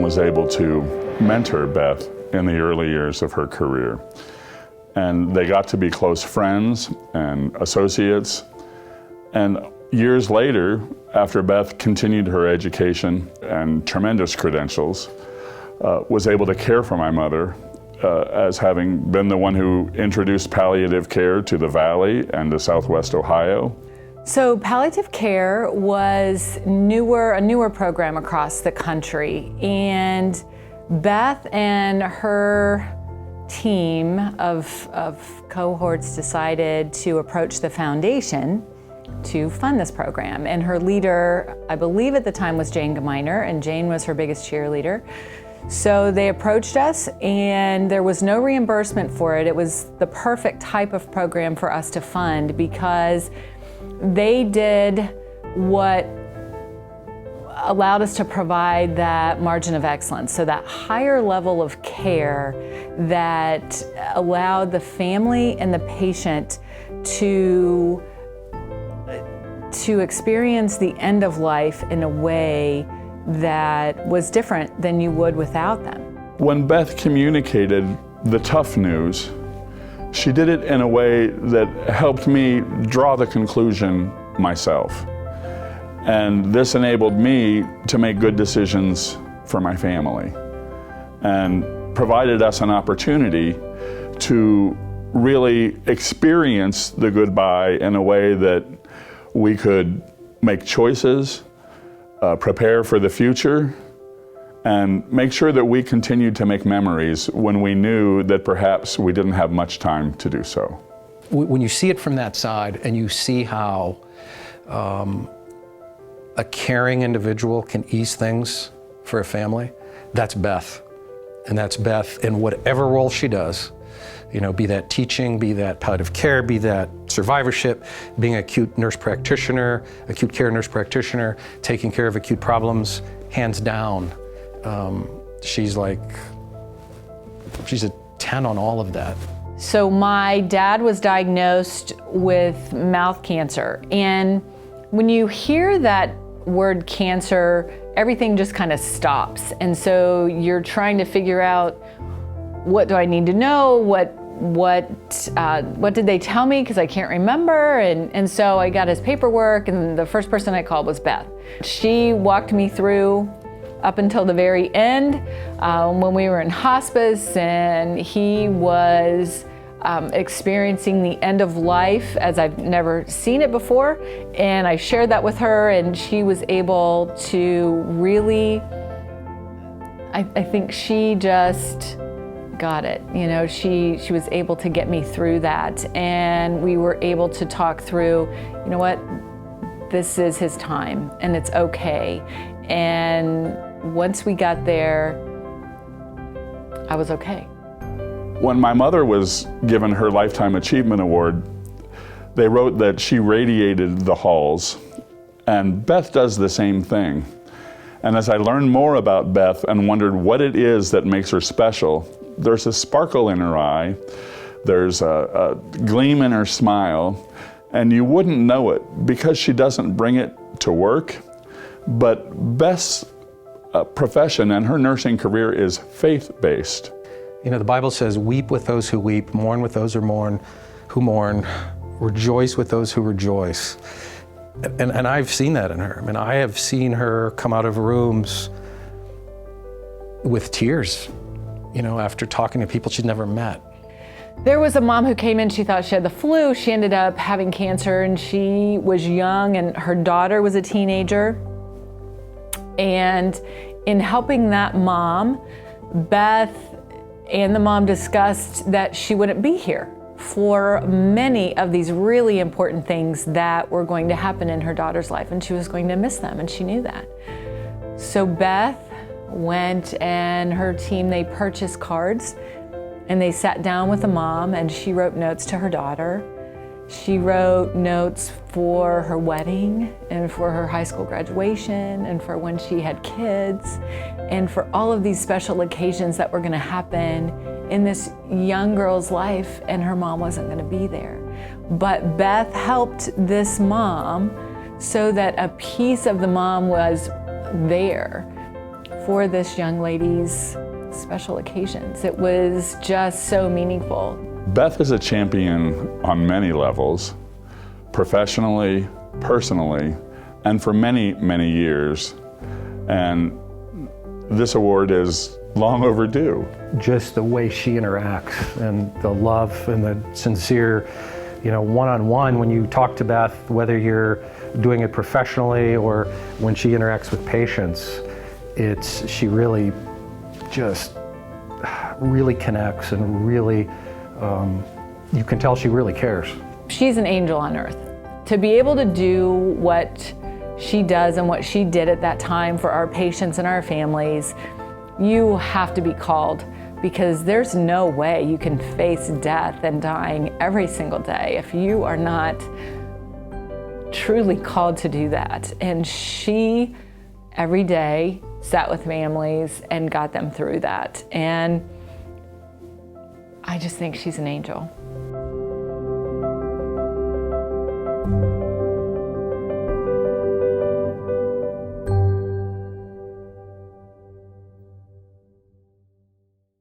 was able to mentor Beth in the early years of her career. And they got to be close friends and associates. And years later, after Beth continued her education and tremendous credentials, was able to care for my mother as having been the one who introduced palliative care to the Valley and to Southwest Ohio. So palliative care was a newer program across the country, and Beth and her team of cohorts decided to approach the foundation to fund this program. And her leader, I believe at the time, was Jane Geminer, and Jane was her biggest cheerleader. So they approached us, and there was no reimbursement for it. It was the perfect type of program for us to fund because they did what allowed us to provide that margin of excellence, so that higher level of care that allowed the family and the patient to experience the end of life in a way that was different than you would without them. When Beth communicated the tough news, she did it in a way that helped me draw the conclusion myself. And this enabled me to make good decisions for my family and provided us an opportunity to really experience the goodbye in a way that we could make choices, prepare for the future, and make sure that we continued to make memories when we knew that perhaps we didn't have much time to do so. When you see it from that side and you see how a caring individual can ease things for a family, that's Beth. And that's Beth in whatever role she does. You know, be that teaching, be that palliative care, be that survivorship, being an acute nurse practitioner, acute care nurse practitioner, taking care of acute problems, hands down. She's a 10 on all of that. So my dad was diagnosed with mouth cancer, and when you hear that word cancer, everything just kind of stops. And so you're trying to figure out, what do I need to know? What did they tell me? Because I can't remember. And so I got his paperwork, and the first person I called was Beth. She walked me through up until the very end when we were in hospice, and he was experiencing the end of life as I've never seen it before. And I shared that with her, and she was able to really, I think she just got it. You know, she was able to get me through that, and we were able to talk through, you know what, this is his time and it's okay. And once we got there, I was okay. When my mother was given her Lifetime Achievement Award, they wrote that she radiated the halls, and Beth does the same thing. And as I learned more about Beth and wondered what it is that makes her special, there's a sparkle in her eye, there's a gleam in her smile, and you wouldn't know it because she doesn't bring it to work. But Beth's profession and her nursing career is faith-based. You know, the Bible says, weep with those who weep, mourn with those who mourn, rejoice with those who rejoice. And I've seen that in her. I mean, I have seen her come out of rooms with tears, you know, after talking to people she'd never met. There was a mom who came in, she thought she had the flu. She ended up having cancer, and she was young, and her daughter was a teenager. And in helping that mom, Beth and the mom discussed that she wouldn't be here for many of these really important things that were going to happen in her daughter's life, and she was going to miss them, and she knew that. So Beth went, and her team, they purchased cards, and they sat down with the mom, and she wrote notes to her daughter. She wrote notes for her wedding, and for her high school graduation, and for when she had kids, and for all of these special occasions that were going to happen in this young girl's life, and her mom wasn't going to be there. But Beth helped this mom so that a piece of the mom was there for this young lady's special occasions. It was just so meaningful. Beth is a champion on many levels, professionally, personally, and for many, many years. And this award is long overdue. Just the way she interacts and the love and the sincere, one-on-one when you talk to Beth, whether you're doing it professionally or when she interacts with patients, she really just really connects and really, you can tell she really cares. She's an angel on earth. To be able to do what she does and what she did at that time for our patients and our families, you have to be called, because there's no way you can face death and dying every single day if you are not truly called to do that. And she, every day, sat with families and got them through that. And I just think she's an angel.